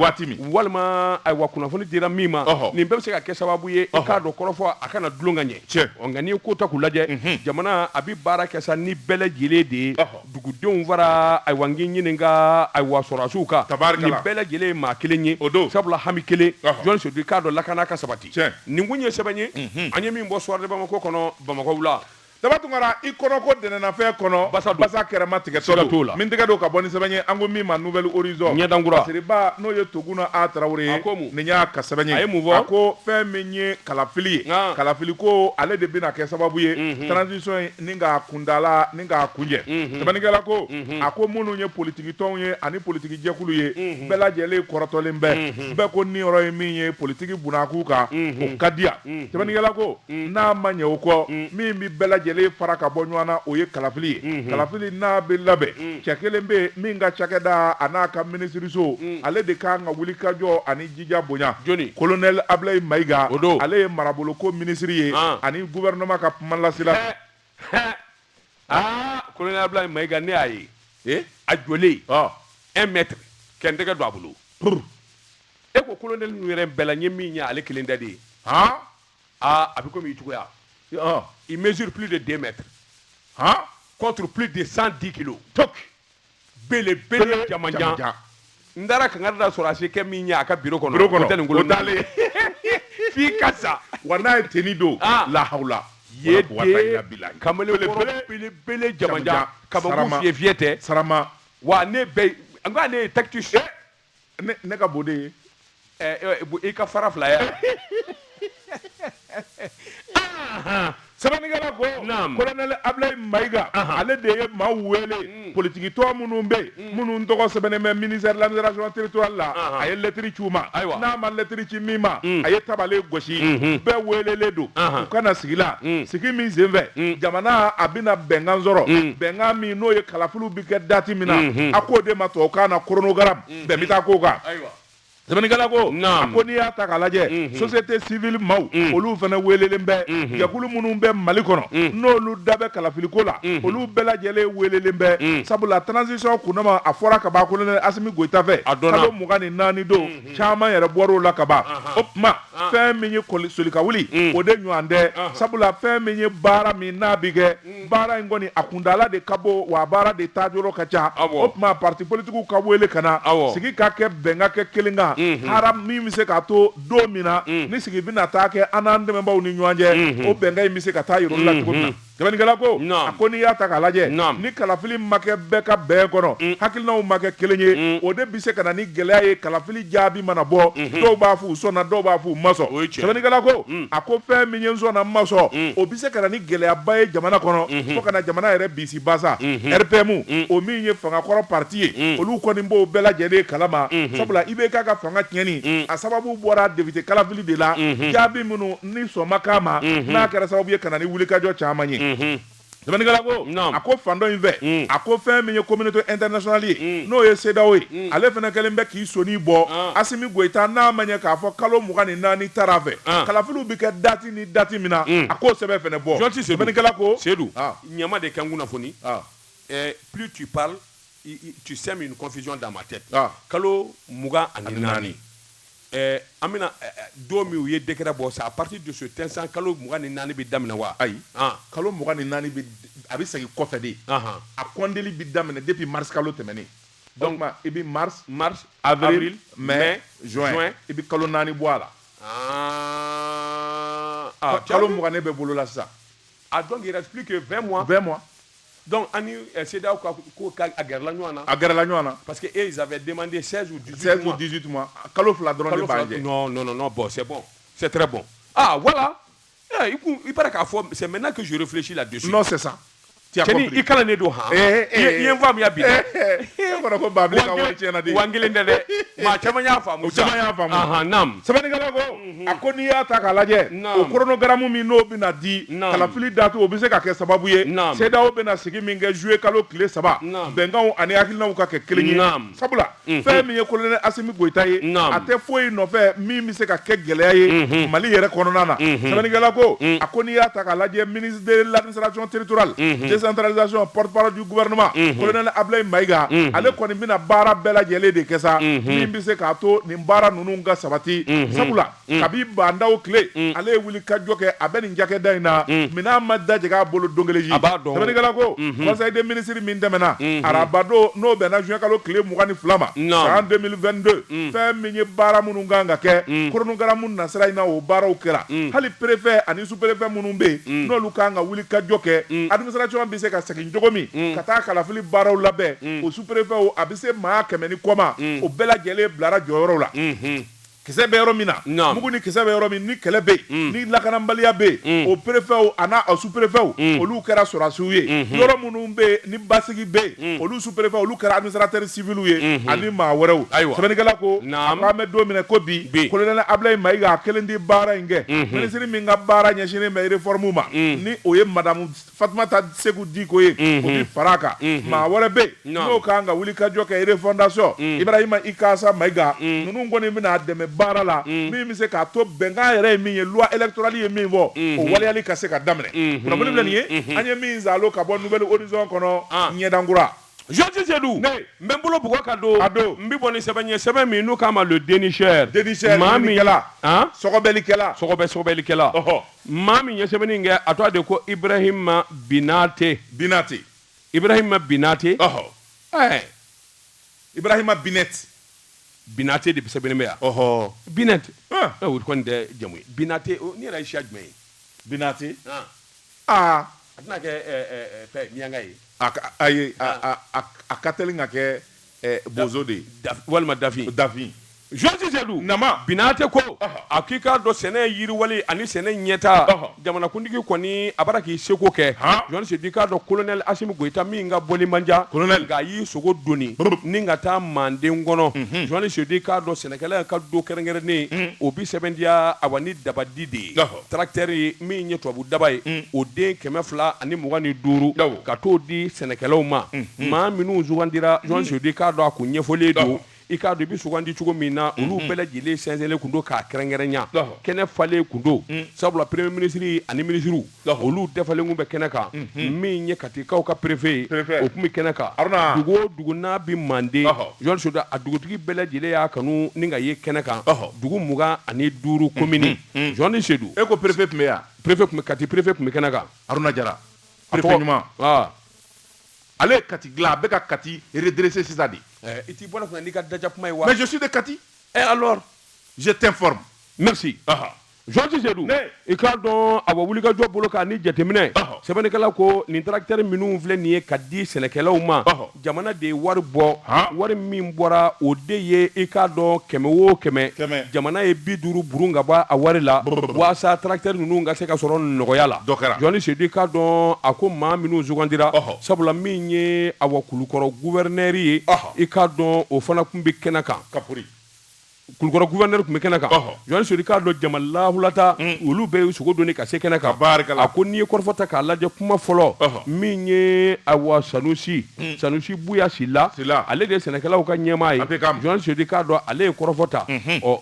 walima ayiwa kunnafoni dira min ma nin bɛɛ bɛ se ka kɛ sababu ye i k'a dɔn kɔrɔfɔ a kana dulon ka ɲɛ nka n'i ye ko ta k'u lajɛ jamana a bɛ baara kɛ sa ni bɛɛ lajɛlen de ye dugudenw fara ayiwa n k'i ɲininka ayiwa sɔrɔsiw kan nin bɛɛ lajɛlen ye maa kelen ye sabula hami kelen Georges Sedou k'a dɔn lakana ka sabati nin kun ye sɛbɛn ye an ye min bɔ soir de Bamako kɔnɔ Bamako wula daba tungara I kono ko denena fɛ kɔnɔ basa kɛrɛma tigɛ tɔlo la min tɛgɛ do ka bɔ ni sɛbɛn ye an ko min ma nouvelle horizon ɲɛdangura Siriba n'o ye Toguna A Tarawele ye nin y'a ka sɛbɛn ye a ko fɛn min ye kalafili ye kalafili ko ale de bɛna kɛ sababu ye transition ye ni k'a kundala ni k'a kunjɛ sɛbɛnnikɛla ko a ko minnu ye politiki tɔnw ye ani politiki jɛkulu ye bɛɛ lajɛlen kɔrɔtɔlen bɛɛ ko ni yɔrɔ ye min ye politiki bunakuu kan o ka di yan sɛbɛnnikɛla ko n'a ma ɲɛ o kɔ min bi bɛɛ lajɛlen fara ka bɔ ɲɔgɔn na o ye kalafili ye kalafili n'a bɛ labɛn cɛ kelen bɛ min ka cakɛda a n'a ka minisiriso ale de kan ka wuli kajɔ ani jija bonya colonel Ablaye Mayiga ale ye maraboloko minisiri ye ani gouvernement ka kumalasila colonel Ablaye Mayiga ne y'a ye a jɔlen 1 mètre kɛ n tɛgɛ don a bolo e ko colonel ninnu yɛrɛ bɛɛ la n ye min ye ale kelen tɛ de ye a bɛ komi i cogoya il mesure plus de 2 mètres contre plus de 110 kilos belebele jamanjan n taara kankari da sɔrɔdasi kɛ min ye a ka bureau kɔnɔ o tɛ nin bolo dalen f'i ka sa wa n'a ye tenue don lahawla ye de kamalenkɔrɔ belebele jamanjan kabaku fiyɛ tɛ sarama wa ne bɛ n ko ale ye tactus ne ka bon de ye i ka fara fila ye sɛbɛnnikɛla ko colonel Ablaye Mayiga ale de ye maa wele politiki tɔn minnu bɛ minnu tɔgɔ sɛbɛnnen bɛ ministère de l'administration territoriale la a ye lettre ci u ma n'a ma lettre ci min ma a ye tabale gosi bɛɛ welelen don u kana sigi la sigi min senfɛ jamana a bɛna bɛnkan sɔrɔ bɛnkan min n'o ye kalafiliw bɛ kɛ dati min na a k'o de ma tubabukan na chronogramme bɛɛ bɛ taa k'o kan sɛbɛnnikɛla ko a ko n'i y'a ta k'a lajɛ société civile maaw olu fana welelen bɛ jɛkulu minnu bɛ Mali kɔnɔ n'olu da bɛ kalafiliko la olu bɛɛ lajɛlen welelen bɛ sabula transition kunnama a fɔra ka ban colonel Asimi Goyita fɛ kalo 24 don caman yɛrɛ bɔr'o la ka ban o tuma fɛn min ye solika wuli o de ɲɔgɔn tɛ sabula fɛn min ye baara min n'a bi kɛ baara in kɔni a kundala de ka bɔ wa baara de taajɔrɔ ka ca o tuma parti politiques ka wele ka na sigi ka kɛ bɛnka kɛ kelen kan haram min bɛ se k'a to don min na ni sigi bɛna taa kɛ an n'an dɛmɛbaaw ni ɲɔgɔn cɛ o bɛnkan in bɛ se ka taa yɔrɔ la cogo min na sɛbɛnnikɛla ko a ko n'i y'a ta k'a lajɛ ni kalafili ma kɛ bɛɛ ka bɛn kɔnɔ hakilinaw ma kɛ kelen ye o de bɛ se ka na ni gɛlɛya ye kalafili jaabi mana bɔ dɔw b'a fɔ u sɔnna dɔw b'a fɔ u ma sɔn sɛbɛnnikɛla ko a ko fɛn min ye n sɔnna n ma sɔn o bɛ se ka na ni gɛlɛyaba ye jamana kɔnɔ fo ka na jamana yɛrɛ bisi basa RPM o min ye fangakɔrɔ parti ye olu kɔni b'o bɛɛ lajɛlen kalama sabula IBK ka fanga tiɲɛni a sababu bɔra député kalafili de la jaabi minnu ni sɔn ma k'a ma n'a kɛra sababu ye ka na ni wulikajɔ caman ye sɛbɛnnikɛla ko a ko fan dɔ in fɛ a ko fɛn min ye communauté internationale ye n'o ye CEDEAO ye ale fana kɛlen bɛ k'i soni bɔ Asimi Goyita n'a ma ɲɛ k'a fɔ kalo 24 taara fɛ kalafiliw bɛ kɛ dati ni dati min na a k'o sɛbɛn fana bɔ sɛbɛnnikɛla ko Seydou ɲama de kɛ n kunnafoni plus tu parles tu sèmes une confusion dans ma tête kalo 24 an bɛna don min u ye décret bɔ c'est à partir de ce instant kalo 24 bɛ daminɛ wa ayi kalo 24 a bɛ segin kɔfɛ de a kɔndeli bɛ daminɛ depuis mars kalo tɛmɛnen donc i bɛ mars avril mai juin i bɛ kalo 4 bɔ a la kalo 20 bɛ bolo la sisan donc il reste plus que 20 mois donc ani CEDEAO ko ka gɛrɛla ɲɔgɔn na parce que ils avaient demandé 16 ou 18 mois kalo fila dɔrɔn de b'a jɛ non bon c'est très bon voilà il paraît k'a fɔ c'est maintenant que je réfléchis là-dessus non c'est ça tu as compris i kalannen don i ye n faamuya bi e kɔnɔ ko babili ka wari tiɲɛna de wa n kelen tɛ dɛ maa caman y'a faamu naam sɛbɛnnikɛla ko a ko n'i y'a ta k'a lajɛ o chronogramme min n'o bɛna di kalafili datu o bɛ se ka kɛ sababu ye CEDEAO bɛna sigi min kɛ juillet kalo tile 3 bɛnkanw ani hakilinaw ka kɛ kelen ye sabula fɛn min ye colonel Asimi Goyita ye a tɛ foyi nɔfɛ min bɛ se ka kɛ gɛlɛya ye Mali yɛrɛ kɔnɔna na sɛbɛnnikɛla ko a ko n'i y'a ta k'a lajɛ ministre de l'administration territoriale décentralisation porte-parole du gouvernement colonel Ablaye Maïga ale kɔni bɛna baara bɛɛ lajɛlen de kɛ sa min bɛ se k'a to nin baara ninnu ka sabati sabula kabi bandaw tile ale ye wuli ka jɔ kɛ a bɛ nin cakɛda in na minɛn ma dajɛgɛ a bolo don kelen ji sɛbɛnnikɛla ko conseil des ministres min tɛmɛna araba don n'o bɛnna juin kalo tile 22 ma san 2022 fɛn min ye baara minnu kan ka kɛ koronunkaramu nasira in na o baaraw kɛra hali préfet ani sous-préfet minnu bɛ yen n'olu kan ka wuli ka jɔ kɛ administration bɛ se ka segin cogo min ka taa kalafili baaraw labɛn o sous-préfet a bɛ se maa 100 ni kɔ ma o bɛɛ lajɛlen bilara jɔyɔrɔw la kisɛ bɛ yɔrɔ min na mugu ni kisɛ bɛ yɔrɔ min ni kɛlɛ bɛ yen ni lakanabaliya bɛ yen o préfet a n'a sous-préfet olu kɛra sɔrɔdasiw ye yɔrɔ minnu bɛ yen ni basigi bɛ yen olu sous-préfet olu kɛra administrateur civil ye ani maa wɛrɛw sɛbɛnnikɛla ko an bɛ don min ko bi colonel Ablaye Maïga a kelen di baara in kɛ ministre min ka baara ɲɛsinnen bɛ réforme ma ni o ye madame Fatumata Seku Diko ye o bi fara a kan maa wɛrɛ bɛ yen n'o kan ka wuli ka jɔ kɛ refondation Ibrahima Ikasa Maïga ninnu kɔni bɛna dɛmɛ baara la min bɛ se k'a to bɛnkan yɛrɛ ye min ye loi électorale ye min fɔ o waleyali ka se ka daminɛ kunnafoni filɛ nin ye an ye min zalo ka bɔ nouvelle horizon kɔnɔ ɲɛdankura Georges Sedou n bɛ bolo bugɔ ka don n bɛ bɔ ni sɛbɛn ye sɛbɛn min n'u k'a ma le dénicheur maa min sɔgɔbɛlikɛla maa min ye sɛbɛnni in kɛ a tɔgɔ de ko Ibrahima Binate Ibrahima Binate Ibrahima Binate de sɛbɛnni bɛ yan Binate o kɔni tɛ jamu ye Binate ni yɛrɛ ye siya jumɛn ye Binate a tɛna kɛ fɛn miyanka ye ayi a ka teli ka kɛ bozo de ye walima Dafin Georges Sedou nama Binate ko a k'i k'a dɔn sɛnɛ yiriwali ani sɛnɛ ɲɛta jamanakuntigi kɔni a bara k'i seko kɛ Georges Sedou i k'a dɔn colonel Assimi Goïta min ka bɔli man diya nka a y'i sogo doni ni ka taa Manden kɔnɔ Georges Sedou i k'a dɔn sɛnɛkɛla ka don kɛrɛnkɛrɛnnen o bi sɛbɛntiya awa ni dabadi de ye tracteur min ye tubabu daba ye o den 225 ka t'o di sɛnɛkɛlaw ma maa minnu sugandira Georges Sedou i k'a dɔn a kun ɲɛfɔlen don i k'a dɔn i bɛ sugandi cogo min na olu bɛɛ lajɛlen sɛnsɛnlen kun don k'a kɛrɛnkɛrɛnya kɛnɛ falen kun don sabula premier ministre ani ministres olu dɛfalen kun bɛ kɛnɛ kan min ye katikaw ka préfet o kun bɛ kɛnɛ kan dugu o dugu n'a bɛ Manden Georges Sedou a dugutigi bɛɛ lajɛlen y'a kanu ni ka ye kɛnɛ kan dugu 25 commune Georges Sedou e ko préfet tun bɛ yan Kati préfet kun bɛ kɛnɛ kan Haruna Jara préfet ɲuman ale ye Kati dilan a bɛ ka Kati redresser sisan de i t'i bɔ ne kunna n'i ka daja kuma ye wa mais je suis de Kati alors je t'informe merci Georges Sedou i k'a dɔn a wa wulikajɔ bolo kan ni jateminɛ sɛbɛnnikɛla ko nin tracteur minnu filɛ nin ye ka di sɛnɛkɛlaw ma jamana de ye wari bɔ wari min bɔra o de ye i k'a dɔn 100 o 100 jamana ye 50 burun ka bɔ a wari la walasa tracteur ninnu ka se ka sɔrɔ nɔgɔya la Georges Sedou i k'a dɔn a ko maa minnu sugandira sabula min ye a wa Kulukɔrɔ gouverneur ye i k'a dɔn o fana kun bɛ kɛnɛ kan Kulukɔrɔ gouverneur kun bɛ kɛnɛ kan Georges Sedou k'a dɔn jama lahulata olu bɛɛ y'u sogo doni ka se kɛnɛ kan a ko n'i ye kɔrɔfɔta k'a lajɛ kuma fɔlɔ min ye awa Sanusi Buya Sila ale de ye sɛnɛkɛlaw ka ɲɛmaa ye Georges Sedou k'a dɔn ale ye kɔrɔfɔta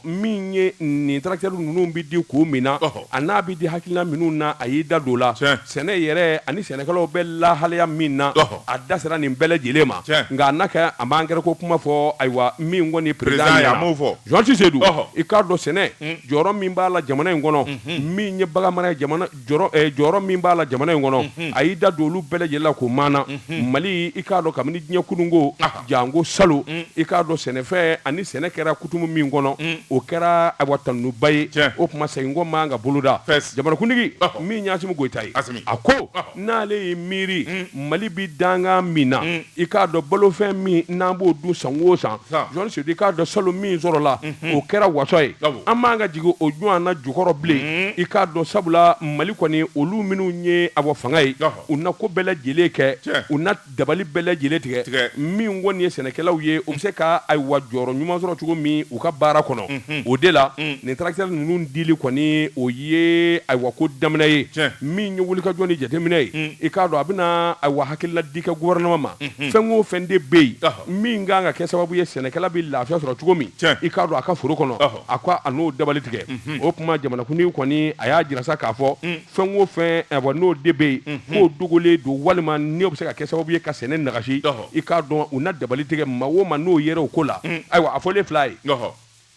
min ye nin tracteur ninnu bɛ di kun min na a n'a bɛ di hakilina minnu na a y'i da don la sɛnɛ yɛrɛ ani sɛnɛkɛlaw bɛ lahalaya min na a da sera nin bɛɛ lajɛlen ma nka a n'a kɛ a m'an kɛra ko kuma fɔ ayiwa min kɔni président ɲɛna Georges Sedou i k'a dɔn sɛnɛ jɔyɔrɔ min b'a la jamana in kɔnɔ min ye bagan mara jɔyɔrɔ min b'a la jamana in kɔnɔ a y'i da don olu bɛɛ lajɛlen la k'o maana Mali i k'a dɔn kabini diɲɛ kununko janko salo i k'a dɔn sɛnɛfɛn ani sɛnɛ kɛra kutumu min kɔnɔ o kɛra awa tanuba ye o tuma seginko man ka boloda jamanakuntigi min ye Assimi Goïta ye a ko n'ale ye miiri Mali bi dangan min na i k'a dɔn balofɛn min n'an b'o dun san o san Georges Sedou i k'a dɔn salo min sɔrɔ la o kɛra wasɔ ye an b'an ka jigin o ɲɔgɔn na jukɔrɔ bilen i k'a dɔn sabula Mali kɔni olu minnu ye a bɔ fanga ye u na ko bɛɛ lajɛlen kɛ u na dabali bɛɛ lajɛlen tigɛ min kɔni ye sɛnɛkɛlaw ye u bɛ se ka ayiwa jɔyɔrɔ ɲuman sɔrɔ cogo min u ka baara kɔnɔ o de la nin tracteur ninnu dili kɔni o ye ayiwa ko daminɛ ye min ye wulikajɔ ni jateminɛ ye i k'a dɔn a bɛna ayiwa hakilila di kɛ gouvernement ma fɛn o fɛn de bɛ yen min kan ka kɛ sababu ye sɛnɛkɛla bɛ lafiya sɔrɔ cogo min i k'a dɔn don a ka foro kɔnɔ a ko a n'o dabali tigɛ o kuma jamanakuntigi kɔni a y'a jira sa k'a fɔ fɛn o fɛn n'o de bɛ yen k'o dogolen don walima n'o bɛ se ka kɛ sababu ye ka sɛnɛ nagasi i k'a dɔn u na dabali tigɛ maa o maa n'o yɛrɛ o ko la ayiwa a fɔlen fila ye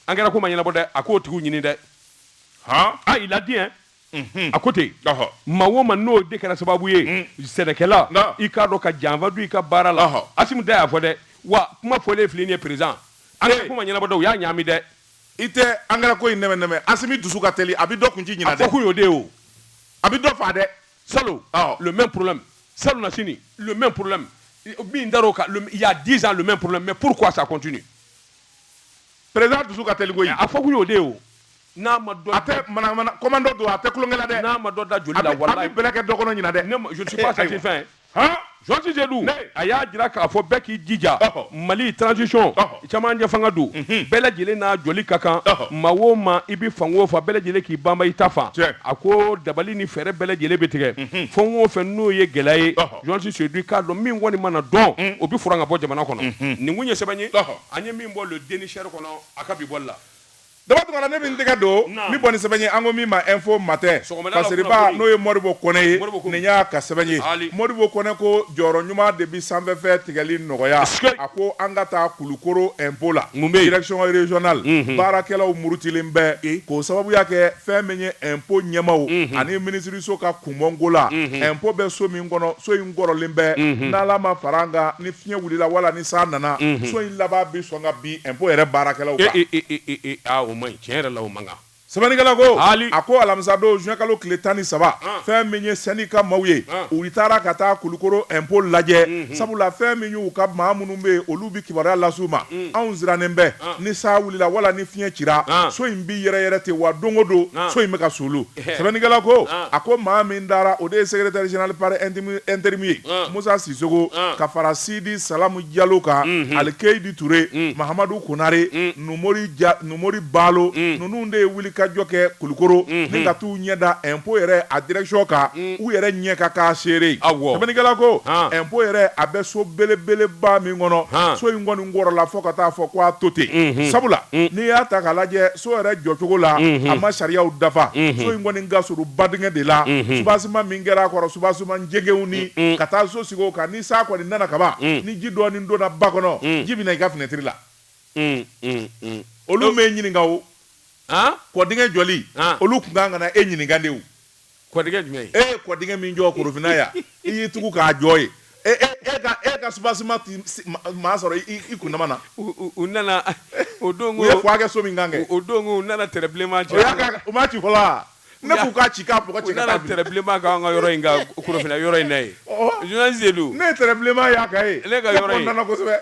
an kɛra ko ma ɲɛnabɔ dɛ a k'o tigiw ɲini dɛ il a dit a ko ten maa o maa n'o de kɛra sababu ye sɛnɛkɛla i k'a dɔn ka janfa don i ka baara la Asimu da y'a fɔ dɛ wa kuma fɔlen filɛ nin ye président an kɛra ko ma ɲɛnabɔ dɛ u y'a ɲaami dɛ i tɛ an kɛra ko in nɛmɛ Asimi dusu ka teli a bɛ dɔ kunci ɲina dɛ a fɔ kun y'o de ye o a bɛ dɔ fa dɛ Salon le même problème Salon na sini le même problème min dar'o kan il y a 10 ans le même problème mais pourquoi ça continue président dusu ka teli koyi a fɔ kun y'o de ye o n'a ma dɔ a tɛ mana commando don a tɛ kulonkɛ la dɛ n'a ma dɔ da joli la wallahi a bɛ bɛlɛ kɛ dɔ kɔnɔ ɲina dɛ je ne suis pas satisfait Johnson Jedou a y'a jira k'a fɔ bɛɛ k'i jija Mali transition caman ɲɛ fanga don bɛɛ lajɛlen n'a joli ka kan maa o maa i bɛ fan o fan bɛɛ lajɛlen k'i banba i ta fan a ko dabali ni fɛɛrɛ bɛɛ lajɛlen bɛ tigɛ fɛn o fɛn n'o ye gɛlɛya ye Johnson Jedou k'a dɔn min kɔni mana dɔn o bɛ furan ka bɔ jamana kɔnɔ nin kun ye sɛbɛn ye an ye min bɔ le dénicheur kɔnɔ a ka bi bɔli la daba tuma ne bɛ n tɛgɛ don min bɔ ni sɛbɛn ye an ko min ma info matin Kasiriba n'o ye Modibo Kone ye nin y'a ka sɛbɛn ye Modibo Kone ko jɔyɔrɔ ɲuman de bi sanfɛfɛ tigɛli nɔgɔya a ko an ka taa Kulukoro impôt la direction régionale baarakɛlaw murutilen bɛ k'o sababuya kɛ fɛn min ye impôt ɲɛmaaw ani minisiriso ka kunbɔnko la impôt bɛ so min kɔnɔ so in kɔrɔlen bɛ n'Ala ma fara an kan ni fiɲɛ wulila wala ni san nana so in laban bi sɔn ka bin impôt yɛrɛ baarakɛlaw kan tiɲɛ yɛrɛ la o man kan sɛbɛnnikɛla ko a ko alamisa don juin kalo tile 13 fɛn min ye syndicat maaw ye u taara ka taa Kulukoro impôt lajɛ sabula fɛn min y'u ka maa minnu bɛ yen olu bi kibaruya las'u ma anw sirannen bɛ ni sa wulila wala ni fiɲɛ cira so in bi yɛrɛ ten wa don o don so in bɛ ka sulu sɛbɛnnikɛla ko a ko maa min dara o de ye secrétaire général par intérim ye Musa Sisoko ka fara Sidi Salamu Jalo kan Alikeyidi Ture Mahamadu Konare Numori Balo ninnu de ye wuli ka jɔ kɛ Kulukoro ni ka t'u ɲɛ da impôt yɛrɛ a direction kan u yɛrɛ ɲɛ ka k'a seere sɛbɛnnikɛla ko impôt yɛrɛ a bɛ so belebeleba min kɔnɔ so in kɔni kɔrɔla fɔ ka taa fɔ ko a to ten sabula n'i y'a ta k'a lajɛ so yɛrɛ jɔcogo la a ma sariyaw dafa so in kɔni ka surun badingɛ de la subasima min kɛra a kɔrɔ subasima jɛgɛw ni ka taa so sigi o kan ni sa kɔni nana kaban ni ji dɔɔni donna ba kɔnɔ ji bɛna i ka fenêtre la olu m'e ɲininka o kɔdingɛ jɔli olu tun kan ka na e ɲininka de o kɔdingɛ jumɛn kɔdingɛ min jɔ Korofina yan i y'i tugu k'a jɔ ye e ka subasima maa sɔrɔ i kundama na u nana o don u ye fɔ a kɛ so min kan kɛ o don u nana tɛrɛ bilenman cɛ u m'a ci fɔlɔ ne k'u k'a ci k'a bɔgɔ ci ka taa u nana tɛrɛ bilenman k'an ka yɔrɔ in kan Korofina yɔrɔ in na ye journaliste Zelu ne ye tɛrɛ bilenman y'a kan ye ne ka yɔrɔ in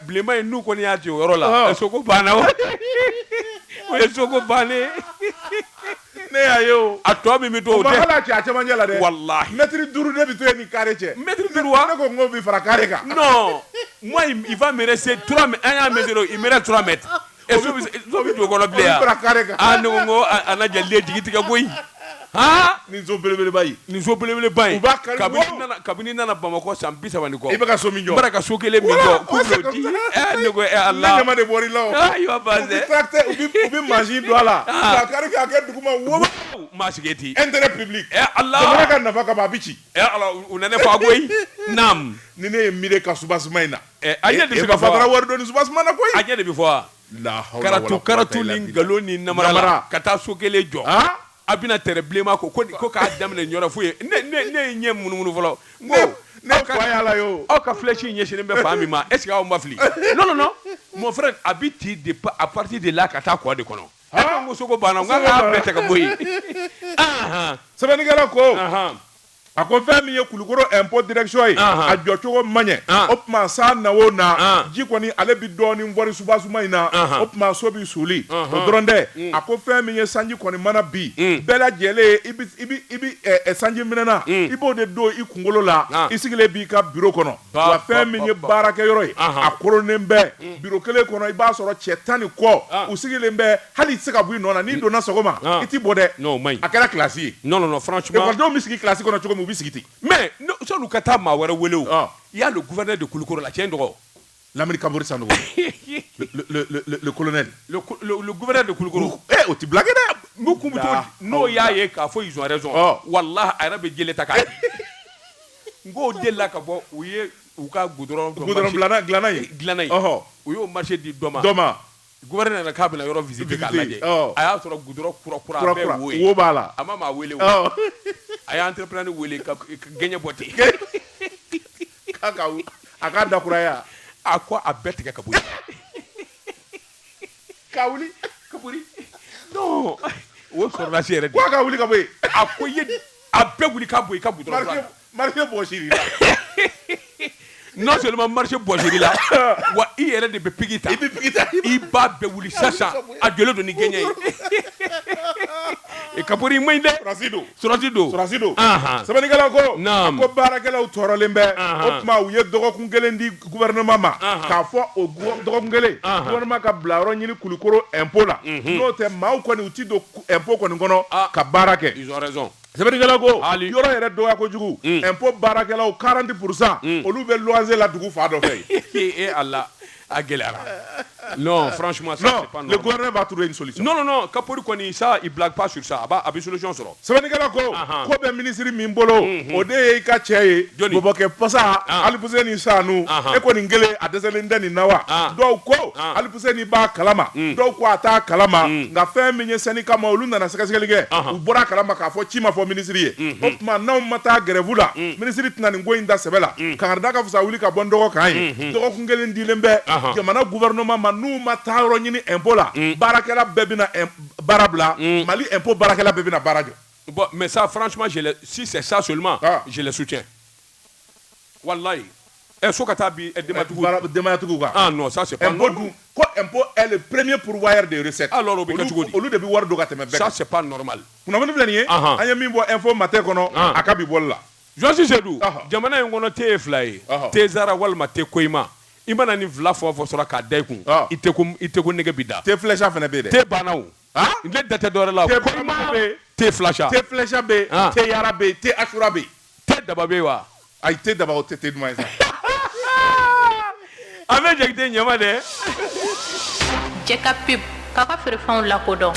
bilenman in n'u kɔni y'a ci o yɔrɔ la soko banna wa o ye soko bannen ne y'a ye o a tɔ min bɛ to o tɛ hali a cɛ a cɛmancɛ la dɛ walahi mètre 5 ne bɛ to yen ni carré cɛ mètre 5 wa ne ko n ko bi fara carré kan non moi il va me rester 3 mètres an y'a mesurer il me reste 3 mètres et so bɛ don o kɔnɔ bilen yan ne ko n ko a na jali jigi tigɛ koyi nin so belebeleba ye u b'a kabini nana Bamakɔ san 30 ni kɔ i bɛ ka so min jɔ n bɛra ka so kelen min jɔ k'u b'o di ne ko Allah ne ɲama de bɔr'i la o i b'a basé u bɛ mansin don a la k'a kari k'a kɛ duguma wo maa sigi ten intérêt public Allah jamana ka nafa kama a bɛ ci Allah u nana fɔ a koyi naam ni ne ye miiri ka subasima in na a ɲɛ de bɛ se ka fɔ fatara wari dɔɔni subasima na koyi a ɲɛ de bɛ fɔ karatu ni nkalon ni namara la ka taa so kelen jɔ a bɛna tɛrɛ bilenman ko k'a daminɛ ɲɔrɔ foyi ne ye ɲɛ munumunu fɔlɔ n ko ne fa y'a la yo aw ka flèche ɲɛsinnen bɛ fan min ma est ce que aw ma fili non mon frère a bɛ ci à partir de là ka taa kɔ de kɔnɔ e ko soko banna n k'a bɛɛ tɛ ka bɔ yen sɛbɛnnikɛla ko a ko fɛn min ye Kulukoro impôt direction ye a jɔcogo man ɲɛ o tuma sa na o na ji kɔni ale bi dɔɔni bɔri subasuma in na o tuma so bi suli o dɔrɔn tɛ a ko fɛn min ye sanji kɔni mana bi bɛɛ lajɛlen i bi sanji minɛna i b'o de don i kunkolo la i sigilen b'i ka bureau kɔnɔ wa fɛn min ye baarakɛyɔrɔ ye a koronnen bɛ bureau kelen kɔnɔ i b'a sɔrɔ cɛ 10 ni kɔ u sigilen bɛ hali i tɛ se ka bɔ i nɔ na n'i donna sɔgɔma i t'i bɔ dɛ a kɛra classe ye non franchement ekɔlidenw bɛ sigi classe kɔnɔ cogo min u bɛ sigi ten mais sɔni ka taa maa wɛrɛ wele o il y a le gouverneur de Kulukoro la tiɲɛ dɔgɔ Lamine Kabori Sanogo. Le colonel. Le gouverneur de Koulikoro. Eh, tu blagues là? Non, ils ont raison. Wallah, arabe djele taka. Ngo djela ka bo uye uka goudron glanayi. Uyo marché di Doma. Gouverneur na kabila yoro visiter ka laje. Aya soro goudron kura be woyi. Wo bala. Ama ma wele wo. Aya entrepreneur wele ka gagner boté. Kaka aka dakuraya. Akwa abet ka kaburi. Kaburi. Non. Wo soro la chere. Kwa Kawuli kaboy. Akoye abe wuli ka boy ka goudron. Marché Bochiri. Non seulement marché Bochiri là, wa i yɛrɛ de bɛ pigita. I b'a bɛɛ wuli sisan a jɔlen don ni gɛɲɛ ye. Kaburi man ɲi dɛ. Surasido. Sɛbɛnnikɛlaw ko. Ko baarakɛlaw tɔɔrɔlen bɛ. O tuma u ye dɔgɔkun kelen di gouvernement ma. K'a fɔ o dɔgɔkun kelen. Gouvernement ka bila yɔrɔ ɲini Kulikoro impôt la. N'o tɛ maaw kɔni u ti don impôt kɔni kɔnɔ ka baara kɛ. Ils ont raison. Sɛbɛnnikɛlaw ko yɔrɔ yɛrɛ dɔgɔya kojugu. Impôt baarakɛlaw 40%. Olu bɛ loyer la dugu fa dɔ fɛ. Et Allah a gɛlɛyara. Non, franchement, ça c'est pas normal. Le gouvernement va trouver une solution. Non, Kapori kɔni ça il blague pas sur ça. A bɛ solution sɔrɔ. Sɛbɛnnikɛlaw ko bɛ ministre min bolo o de ye i ka cɛ ye. Bɔbɔkɛ Pasa Alipuseni Sanu e kɔni kelen a dɛsɛlen tɛ nin na wa? Dɔw ko Alipuseni b'a kalama. Dɔw ko a t'a kalama. Nka fɛn min ye syndicat ma olu nana sɛgɛsɛgɛli kɛ. U bɔra kalama k'a fɔ ci ma fɔ ministre ye. O tuma n'anw ma taa grève la ministre tɛna nin ko in da sɛbɛ la. Kangarida ka fisa wuli ka bɔ n dɔgɔ kan ye. Dɔgɔkun kelen dilen bɛ jamana gouvernement ma n'u ma taa yɔrɔ ɲini impôt la. Baarakɛla bɛɛ bɛna baara bila. Mali impôt baarakɛla bɛɛ bɛna baara jɔ. Bon, mais ça, franchement, si c'est ça seulement, je le soutiens. Wallahi. Ah non, ça c'est pas normal. Impôt est le premier pourvoyeur des recettes. Alors, ça c'est pas normal. Info matin je suis Zedou. Jamana ngono te fly. Te zara walma te koima. Imana ni vla fo sora ka dai kun. Ite ko nege bida. Te flasha fene be de. Te banaw. Ile date dore la. Te flasha. Te flasha be, te yara be, te ashura be. Te daba be wa. Ay te daba o te duma isa. Ame jekte nyama de. Jeka pip. Kaka fere fɛnw lakodɔn.